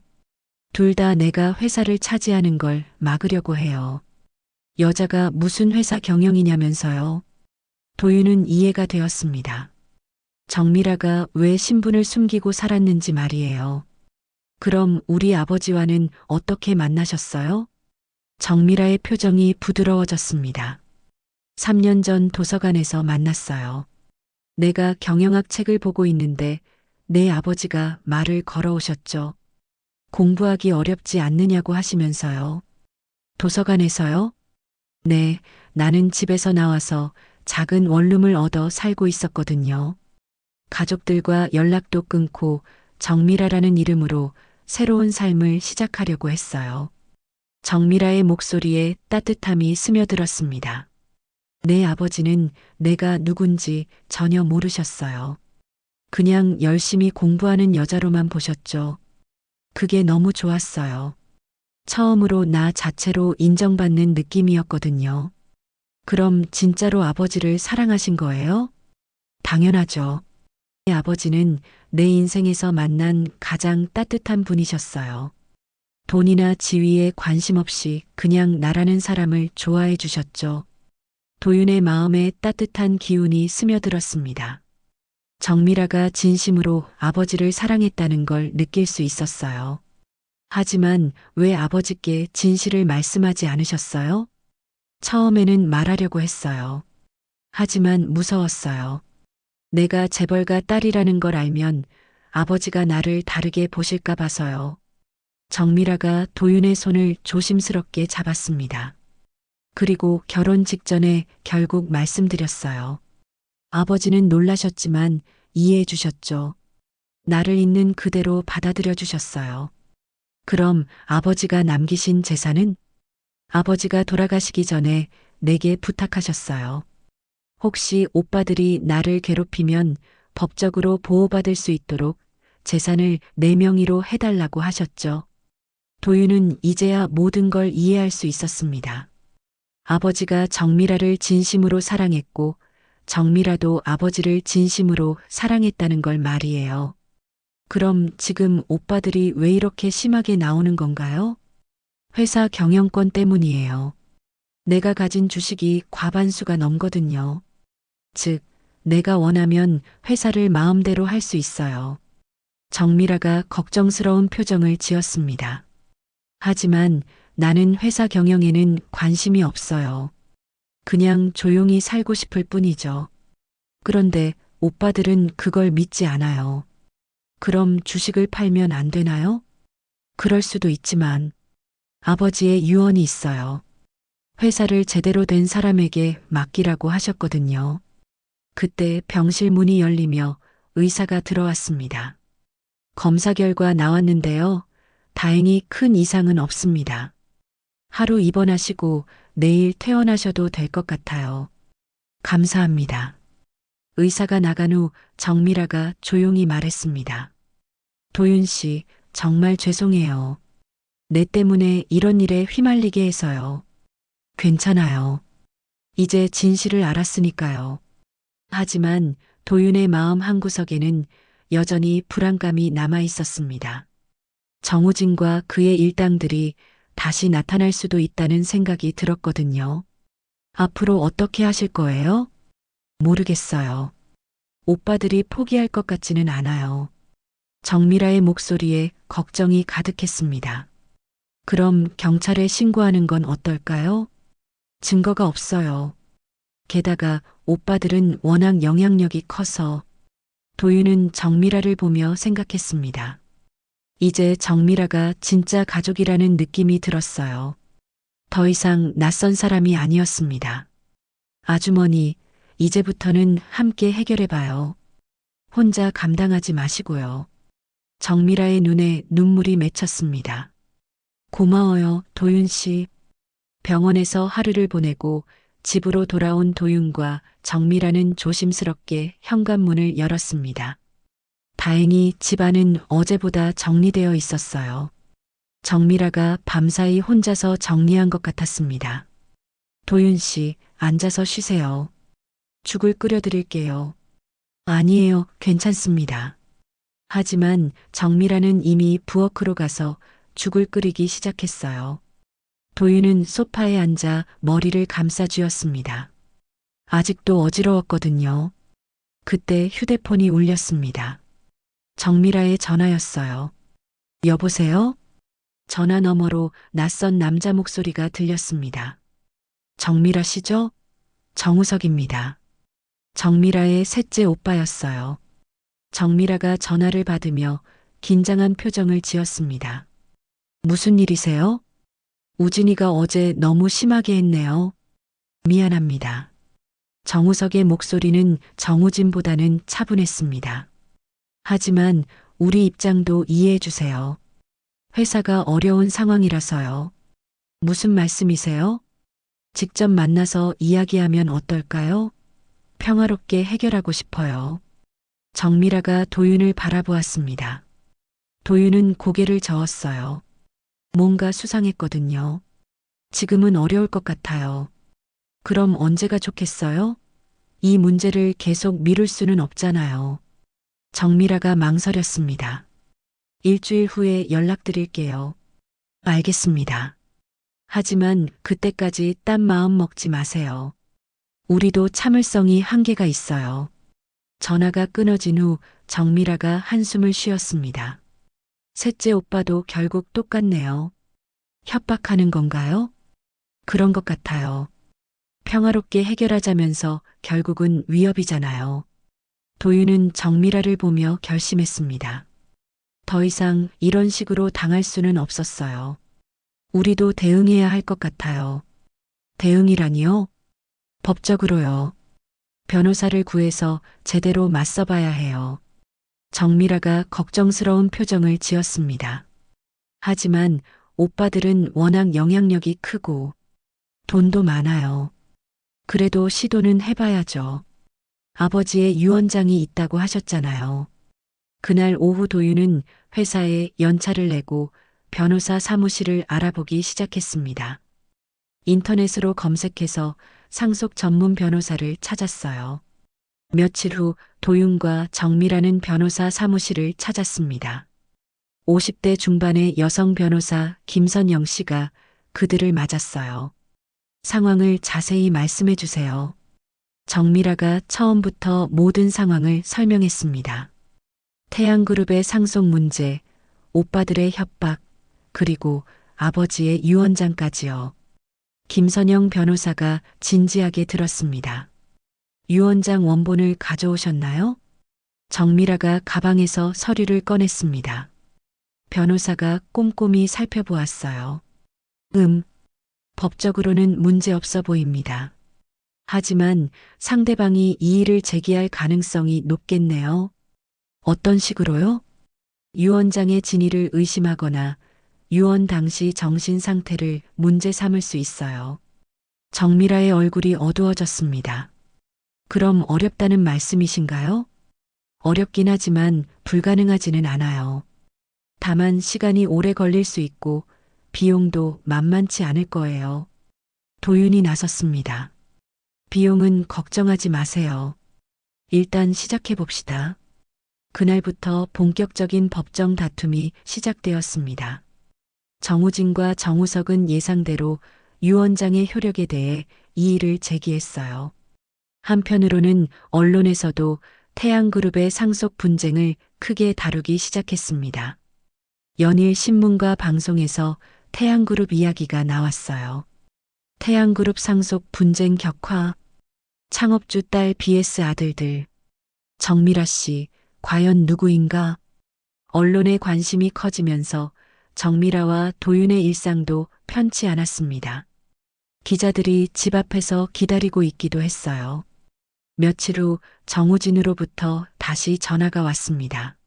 둘 다 내가 회사를 차지하는 걸 막으려고 해요. 여자가 무슨 회사 경영이냐면서요. 도윤은 이해가 되었습니다. 정미라가 왜 신분을 숨기고 살았는지 말이에요. 그럼 우리 아버지와는 어떻게 만나셨어요? 정미라의 표정이 부드러워졌습니다. 3년 전 도서관에서 만났어요. 내가 경영학 책을 보고 있는데 내 아버지가 말을 걸어오셨죠. 공부하기 어렵지 않느냐고 하시면서요. 도서관에서요? 네, 나는 집에서 나와서 작은 원룸을 얻어 살고 있었거든요. 가족들과 연락도 끊고 정미라라는 이름으로 새로운 삶을 시작하려고 했어요. 정미라의 목소리에 따뜻함이 스며들었습니다. 내 아버지는 내가 누군지 전혀 모르셨어요. 그냥 열심히 공부하는 여자로만 보셨죠. 그게 너무 좋았어요. 처음으로 나 자체로 인정받는 느낌이었거든요. 그럼 진짜로 아버지를 사랑하신 거예요? 당연하죠. 제 아버지는 내 인생에서 만난 가장 따뜻한 분이셨어요. 돈이나 지위에 관심 없이 그냥 나라는 사람을 좋아해 주셨죠. 도윤의 마음에 따뜻한 기운이 스며들었습니다. 정미라가 진심으로 아버지를 사랑했다는 걸 느낄 수 있었어요. 하지만 왜 아버지께 진실을 말씀하지 않으셨어요? 처음에는 말하려고 했어요. 하지만 무서웠어요. 내가 재벌가 딸이라는 걸 알면 아버지가 나를 다르게 보실까 봐서요. 정미라가 도윤의 손을 조심스럽게 잡았습니다. 그리고 결혼 직전에 결국 말씀드렸어요. 아버지는 놀라셨지만 이해해 주셨죠. 나를 있는 그대로 받아들여 주셨어요. 그럼 아버지가 남기신 재산은? 아버지가 돌아가시기 전에 내게 부탁하셨어요. 혹시 오빠들이 나를 괴롭히면 법적으로 보호받을 수 있도록 재산을 내 명의로 해달라고 하셨죠. 도윤은 이제야 모든 걸 이해할 수 있었습니다. 아버지가 정미라를 진심으로 사랑했고 정미라도 아버지를 진심으로 사랑했다는 걸 말이에요. 그럼 지금 오빠들이 왜 이렇게 심하게 나오는 건가요? 회사 경영권 때문이에요. 내가 가진 주식이 과반수가 넘거든요. 즉, 내가 원하면 회사를 마음대로 할 수 있어요. 정미라가 걱정스러운 표정을 지었습니다. 하지만 나는 회사 경영에는 관심이 없어요. 그냥 조용히 살고 싶을 뿐이죠. 그런데 오빠들은 그걸 믿지 않아요. 그럼 주식을 팔면 안 되나요? 그럴 수도 있지만 아버지의 유언이 있어요. 회사를 제대로 된 사람에게 맡기라고 하셨거든요. 그때 병실 문이 열리며 의사가 들어왔습니다. 검사 결과 나왔는데요. 다행히 큰 이상은 없습니다. 하루 입원하시고 내일 퇴원하셔도 될 것 같아요. 감사합니다. 의사가 나간 후 정미라가 조용히 말했습니다. 도윤 씨, 정말 죄송해요. 내 때문에 이런 일에 휘말리게 해서요. 괜찮아요. 이제 진실을 알았으니까요. 하지만 도윤의 마음 한구석에는 여전히 불안감이 남아 있었습니다. 정우진과 그의 일당들이 다시 나타날 수도 있다는 생각이 들었거든요. 앞으로 어떻게 하실 거예요? 모르겠어요. 오빠들이 포기할 것 같지는 않아요. 정미라의 목소리에 걱정이 가득했습니다. 그럼 경찰에 신고하는 건 어떨까요? 증거가 없어요. 게다가 오빠들은 워낙 영향력이 커서 도윤은 정미라를 보며 생각했습니다. 이제 정미라가 진짜 가족이라는 느낌이 들었어요. 더 이상 낯선 사람이 아니었습니다. 아주머니, 이제부터는 함께 해결해봐요. 혼자 감당하지 마시고요. 정미라의 눈에 눈물이 맺혔습니다. 고마워요, 도윤 씨. 병원에서 하루를 보내고 집으로 돌아온 도윤과 정미라는 조심스럽게 현관문을 열었습니다. 다행히 집안은 어제보다 정리되어 있었어요. 정미라가 밤사이 혼자서 정리한 것 같았습니다. 도윤 씨, 앉아서 쉬세요. 죽을 끓여드릴게요. 아니에요, 괜찮습니다. 하지만 정미라는 이미 부엌으로 가서 죽을 끓이기 시작했어요. 도윤은 소파에 앉아 머리를 감싸쥐었습니다. 아직도 어지러웠거든요. 그때 휴대폰이 울렸습니다. 정미라의 전화였어요. 여보세요? 전화 너머로 낯선 남자 목소리가 들렸습니다. 정미라 씨죠? 정우석입니다. 정미라의 셋째 오빠였어요. 정미라가 전화를 받으며 긴장한 표정을 지었습니다. 무슨 일이세요? 우진이가 어제 너무 심하게 했네요. 미안합니다. 정우석의 목소리는 정우진보다는 차분했습니다. 하지만 우리 입장도 이해해 주세요. 회사가 어려운 상황이라서요. 무슨 말씀이세요? 직접 만나서 이야기하면 어떨까요? 평화롭게 해결하고 싶어요. 정미라가 도윤을 바라보았습니다. 도윤은 고개를 저었어요. 뭔가 수상했거든요. 지금은 어려울 것 같아요. 그럼 언제가 좋겠어요? 이 문제를 계속 미룰 수는 없잖아요. 정미라가 망설였습니다. 일주일 후에 연락드릴게요. 알겠습니다. 하지만 그때까지 딴 마음 먹지 마세요. 우리도 참을성이 한계가 있어요. 전화가 끊어진 후 정미라가 한숨을 쉬었습니다. 셋째 오빠도 결국 똑같네요. 협박하는 건가요? 그런 것 같아요. 평화롭게 해결하자면서 결국은 위협이잖아요. 도윤은 정미라를 보며 결심했습니다. 더 이상 이런 식으로 당할 수는 없었어요. 우리도 대응해야 할 것 같아요. 대응이라니요? 법적으로요. 변호사를 구해서 제대로 맞서봐야 해요. 정미라가 걱정스러운 표정을 지었습니다. 하지만 오빠들은 워낙 영향력이 크고 돈도 많아요. 그래도 시도는 해봐야죠. 아버지의 유언장이 있다고 하셨잖아요. 그날 오후 도윤은 회사에 연차를 내고 변호사 사무실을 알아보기 시작했습니다. 인터넷으로 검색해서 상속 전문 변호사를 찾았어요. 며칠 후 도윤과 정미라는 변호사 사무실을 찾았습니다. 50대 중반의 여성 변호사 김선영 씨가 그들을 맞았어요. 상황을 자세히 말씀해 주세요. 정미라가 처음부터 모든 상황을 설명했습니다. 태양그룹의 상속 문제, 오빠들의 협박, 그리고 아버지의 유언장까지요. 김선영 변호사가 진지하게 들었습니다. 유언장 원본을 가져오셨나요? 정미라가 가방에서 서류를 꺼냈습니다. 변호사가 꼼꼼히 살펴보았어요. 법적으로는 문제 없어 보입니다. 하지만 상대방이 이의를 제기할 가능성이 높겠네요. 어떤 식으로요? 유언장의 진위를 의심하거나 유언 당시 정신 상태를 문제 삼을 수 있어요. 정미라의 얼굴이 어두워졌습니다. 그럼 어렵다는 말씀이신가요? 어렵긴 하지만 불가능하지는 않아요. 다만 시간이 오래 걸릴 수 있고 비용도 만만치 않을 거예요. 도윤이 나섰습니다. 비용은 걱정하지 마세요. 일단 시작해 봅시다. 그날부터 본격적인 법정 다툼이 시작되었습니다. 정우진과 정우석은 예상대로 유언장의 효력에 대해 이의를 제기했어요. 한편으로는 언론에서도 태양그룹의 상속 분쟁을 크게 다루기 시작했습니다. 연일 신문과 방송에서 태양그룹 이야기가 나왔어요. 태양그룹 상속 분쟁 격화, 창업주 딸 BS 아들들, 정미라 씨, 과연 누구인가? 언론의 관심이 커지면서 정미라와 도윤의 일상도 편치 않았습니다. 기자들이 집 앞에서 기다리고 있기도 했어요. 며칠 후 정우진으로부터 다시 전화가 왔습니다.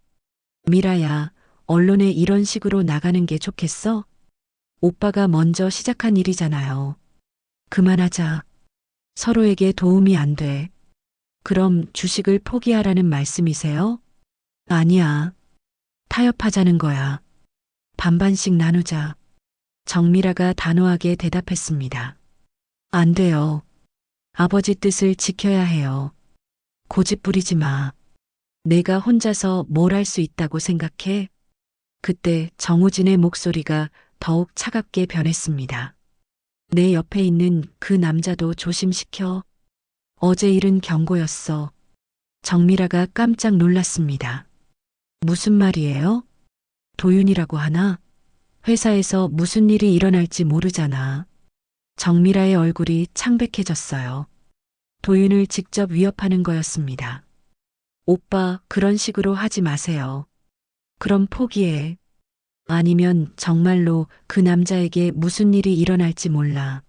미라야, 언론에 이런 식으로 나가는 게 좋겠어? 오빠가 먼저 시작한 일이잖아요. 그만하자. 서로에게 도움이 안 돼. 그럼 주식을 포기하라는 말씀이세요? 아니야. 타협하자는 거야. 반반씩 나누자. 정미라가 단호하게 대답했습니다. 안 돼요. 아버지 뜻을 지켜야 해요. 고집 부리지 마. 내가 혼자서 뭘 할 수 있다고 생각해? 그때 정우진의 목소리가 더욱 차갑게 변했습니다. 내 옆에 있는 그 남자도 조심시켜. 어제 일은 경고였어. 정미라가 깜짝 놀랐습니다. 무슨 말이에요? 도윤이라고 하나? 회사에서 무슨 일이 일어날지 모르잖아. 정미라의 얼굴이 창백해졌어요. 도윤을 직접 위협하는 거였습니다. 오빠, 그런 식으로 하지 마세요. 그럼 포기해. 아니면 정말로 그 남자에게 무슨 일이 일어날지 몰라.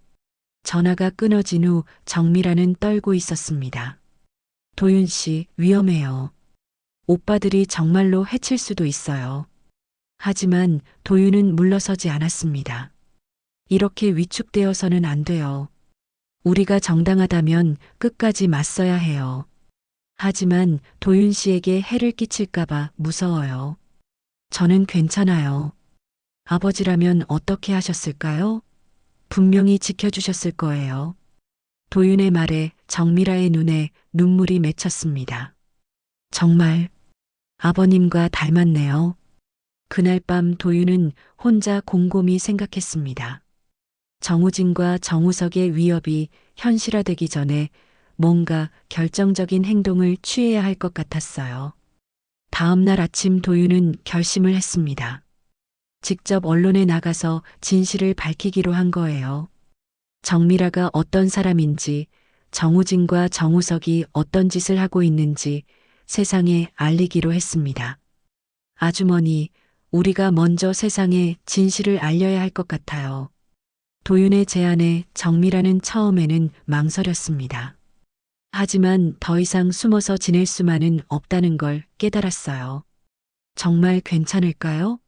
전화가 끊어진 후 정미라는 떨고 있었습니다. 도윤 씨, 위험해요. 오빠들이 정말로 해칠 수도 있어요. 하지만 도윤은 물러서지 않았습니다. 이렇게 위축되어서는 안 돼요. 우리가 정당하다면 끝까지 맞서야 해요. 하지만 도윤 씨에게 해를 끼칠까봐 무서워요. 저는 괜찮아요. 아버지라면 어떻게 하셨을까요? 분명히 지켜주셨을 거예요. 도윤의 말에 정미라의 눈에 눈물이 맺혔습니다. 정말 아버님과 닮았네요. 그날 밤 도윤은 혼자 곰곰이 생각했습니다. 정우진과 정우석의 위협이 현실화되기 전에 뭔가 결정적인 행동을 취해야 할 것 같았어요. 다음 날 아침 도윤은 결심을 했습니다. 직접 언론에 나가서 진실을 밝히기로 한 거예요. 정미라가 어떤 사람인지, 정우진과 정우석이 어떤 짓을 하고 있는지 세상에 알리기로 했습니다. 아주머니, 우리가 먼저 세상에 진실을 알려야 할 것 같아요. 도윤의 제안에 정미라는 처음에는 망설였습니다. 하지만 더 이상 숨어서 지낼 수만은 없다는 걸 깨달았어요. 정말 괜찮을까요?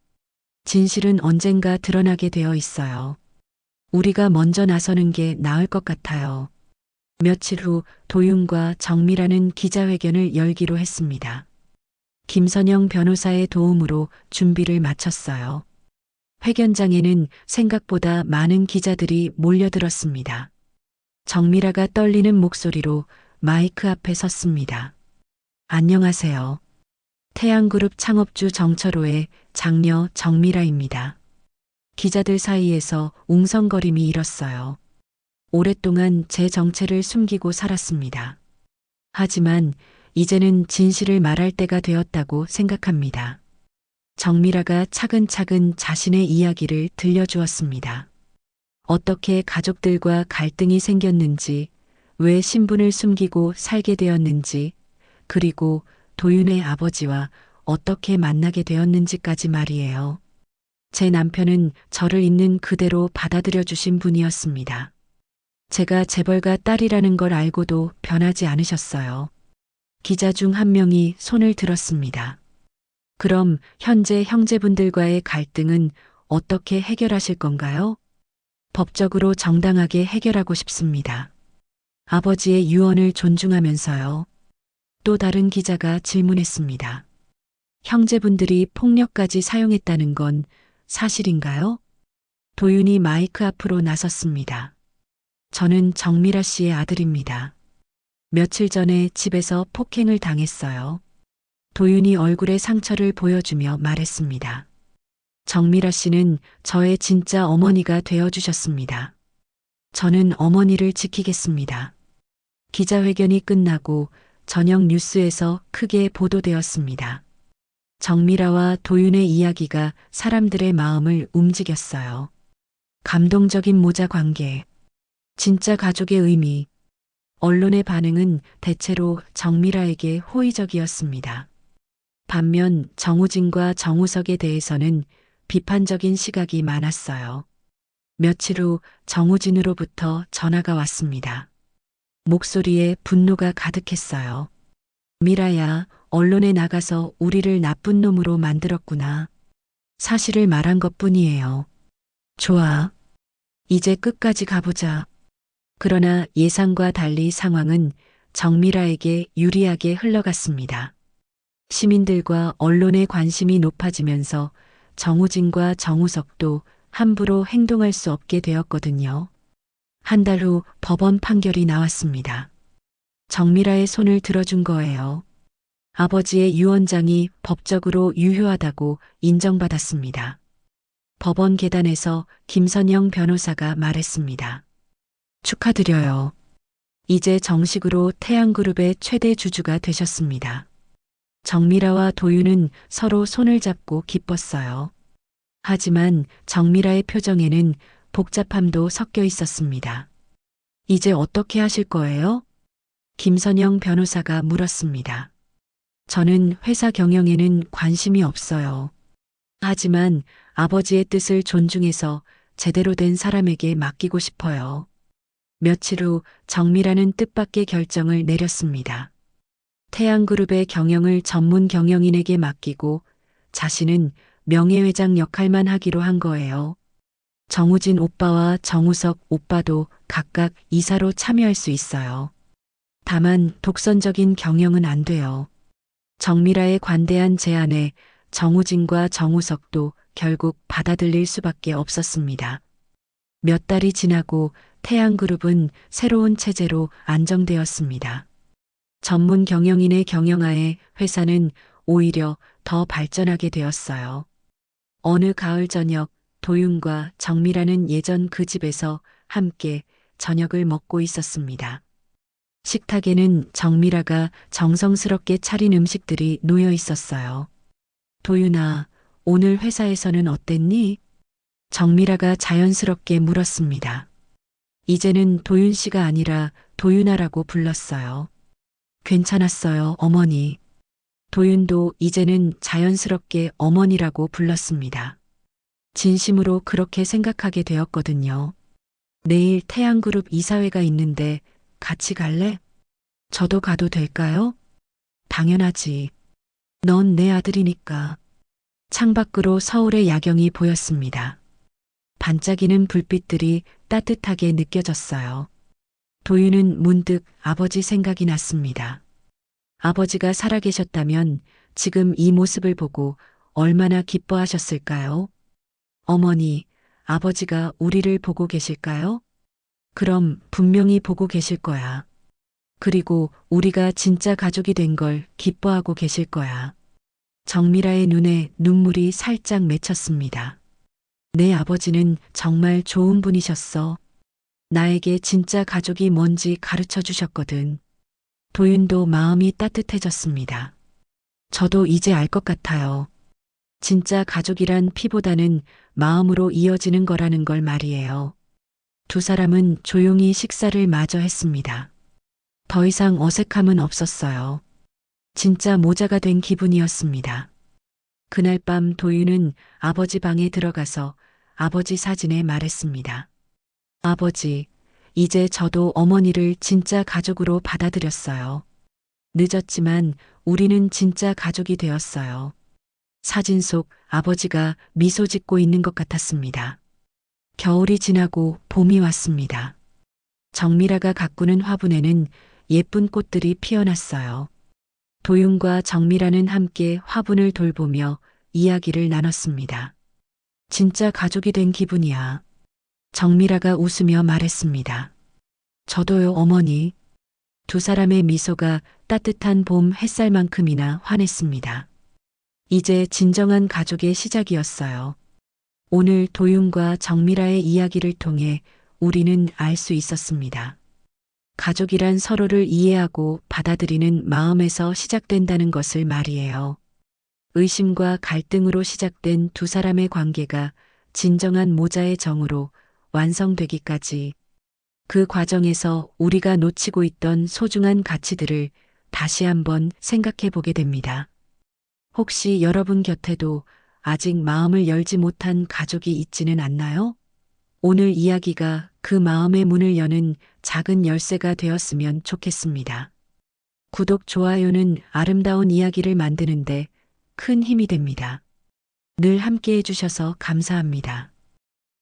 진실은 언젠가 드러나게 되어 있어요. 우리가 먼저 나서는 게 나을 것 같아요. 며칠 후 도윤과 정미라는 기자회견을 열기로 했습니다. 김선영 변호사의 도움으로 준비를 마쳤어요. 회견장에는 생각보다 많은 기자들이 몰려들었습니다. 정미라가 떨리는 목소리로 마이크 앞에 섰습니다. 안녕하세요. 태양그룹 창업주 정철호의 장녀 정미라입니다. 기자들 사이에서 웅성거림이 일었어요. 오랫동안 제 정체를 숨기고 살았습니다. 하지만 이제는 진실을 말할 때가 되었다고 생각합니다. 정미라가 차근차근 자신의 이야기를 들려주었습니다. 어떻게 가족들과 갈등이 생겼는지, 왜 신분을 숨기고 살게 되었는지, 그리고 도윤의 아버지와 어떻게 만나게 되었는지까지 말이에요. 제 남편은 저를 있는 그대로 받아들여 주신 분이었습니다. 제가 재벌가 딸이라는 걸 알고도 변하지 않으셨어요. 기자 중 한 명이 손을 들었습니다. 그럼 현재 형제분들과의 갈등은 어떻게 해결하실 건가요? 법적으로 정당하게 해결하고 싶습니다. 아버지의 유언을 존중하면서요. 또 다른 기자가 질문했습니다. 형제분들이 폭력까지 사용했다는 건 사실인가요? 도윤이 마이크 앞으로 나섰습니다. 저는 정미라 씨의 아들입니다. 며칠 전에 집에서 폭행을 당했어요. 도윤이 얼굴에 상처를 보여주며 말했습니다. 정미라 씨는 저의 진짜 어머니가 되어주셨습니다. 저는 어머니를 지키겠습니다. 기자회견이 끝나고 저녁 뉴스에서 크게 보도되었습니다. 정미라와 도윤의 이야기가 사람들의 마음을 움직였어요. 감동적인 모자 관계, 진짜 가족의 의미, 언론의 반응은 대체로 정미라에게 호의적이었습니다. 반면 정우진과 정우석에 대해서는 비판적인 시각이 많았어요. 며칠 후 정우진으로부터 전화가 왔습니다. 목소리에 분노가 가득했어요. 미라야, 언론에 나가서 우리를 나쁜 놈으로 만들었구나. 사실을 말한 것뿐이에요. 좋아. 이제 끝까지 가보자. 그러나 예상과 달리 상황은 정미라에게 유리하게 흘러갔습니다. 시민들과 언론의 관심이 높아지면서 정우진과 정우석도 함부로 행동할 수 없게 되었거든요. 한 달 후 법원 판결이 나왔습니다. 정미라의 손을 들어준 거예요. 아버지의 유언장이 법적으로 유효하다고 인정받았습니다. 법원 계단에서 김선영 변호사가 말했습니다. 축하드려요. 이제 정식으로 태양그룹의 최대 주주가 되셨습니다. 정미라와 도윤은 서로 손을 잡고 기뻤어요. 하지만 정미라의 표정에는 복잡함도 섞여 있었습니다. 이제 어떻게 하실 거예요? 김선영 변호사가 물었습니다. 저는 회사 경영에는 관심이 없어요. 하지만 아버지의 뜻을 존중해서 제대로 된 사람에게 맡기고 싶어요. 며칠 후 정미라는 뜻밖의 결정을 내렸습니다. 태양그룹의 경영을 전문 경영인에게 맡기고 자신은 명예회장 역할만 하기로 한 거예요. 정우진 오빠와 정우석 오빠도 각각 이사로 참여할 수 있어요. 다만 독선적인 경영은 안 돼요. 정미라의 관대한 제안에 정우진과 정우석도 결국 받아들일 수밖에 없었습니다. 몇 달이 지나고 태양그룹은 새로운 체제로 안정되었습니다. 전문 경영인의 경영하에 회사는 오히려 더 발전하게 되었어요. 어느 가을 저녁 도윤과 정미라는 예전 그 집에서 함께 저녁을 먹고 있었습니다. 식탁에는 정미라가 정성스럽게 차린 음식들이 놓여 있었어요. 도윤아, 오늘 회사에서는 어땠니? 정미라가 자연스럽게 물었습니다. 이제는 도윤 씨가 아니라 도윤아라고 불렀어요. 괜찮았어요, 어머니. 도윤도 이제는 자연스럽게 어머니라고 불렀습니다. 진심으로 그렇게 생각하게 되었거든요. 내일 태양그룹 이사회가 있는데 같이 갈래? 저도 가도 될까요? 당연하지. 넌 내 아들이니까. 창밖으로 서울의 야경이 보였습니다. 반짝이는 불빛들이 따뜻하게 느껴졌어요. 도윤은 문득 아버지 생각이 났습니다. 아버지가 살아계셨다면 지금 이 모습을 보고 얼마나 기뻐하셨을까요? 어머니, 아버지가 우리를 보고 계실까요? 그럼 분명히 보고 계실 거야. 그리고 우리가 진짜 가족이 된 걸 기뻐하고 계실 거야. 정미라의 눈에 눈물이 살짝 맺혔습니다. 내 아버지는 정말 좋은 분이셨어. 나에게 진짜 가족이 뭔지 가르쳐 주셨거든. 도윤도 마음이 따뜻해졌습니다. 저도 이제 알 것 같아요. 진짜 가족이란 피보다는 마음으로 이어지는 거라는 걸 말이에요. 두 사람은 조용히 식사를 마저 했습니다. 더 이상 어색함은 없었어요. 진짜 모자가 된 기분이었습니다. 그날 밤 도윤은 아버지 방에 들어가서 아버지 사진에 말했습니다. 아버지, 이제 저도 어머니를 진짜 가족으로 받아들였어요. 늦었지만 우리는 진짜 가족이 되었어요. 사진 속 아버지가 미소 짓고 있는 것 같았습니다. 겨울이 지나고 봄이 왔습니다. 정미라가 가꾸는 화분에는 예쁜 꽃들이 피어났어요. 도윤과 정미라는 함께 화분을 돌보며 이야기를 나눴습니다. 진짜 가족이 된 기분이야. 정미라가 웃으며 말했습니다. 저도요, 어머니. 두 사람의 미소가 따뜻한 봄 햇살만큼이나 환했습니다. 이제 진정한 가족의 시작이었어요. 오늘 도윤과 정미라의 이야기를 통해 우리는 알 수 있었습니다. 가족이란 서로를 이해하고 받아들이는 마음에서 시작된다는 것을 말이에요. 의심과 갈등으로 시작된 두 사람의 관계가 진정한 모자의 정으로 완성되기까지 그 과정에서 우리가 놓치고 있던 소중한 가치들을 다시 한번 생각해 보게 됩니다. 혹시 여러분 곁에도 아직 마음을 열지 못한 가족이 있지는 않나요? 오늘 이야기가 그 마음의 문을 여는 작은 열쇠가 되었으면 좋겠습니다. 구독, 좋아요는 아름다운 이야기를 만드는데 큰 힘이 됩니다. 늘 함께 해주셔서 감사합니다.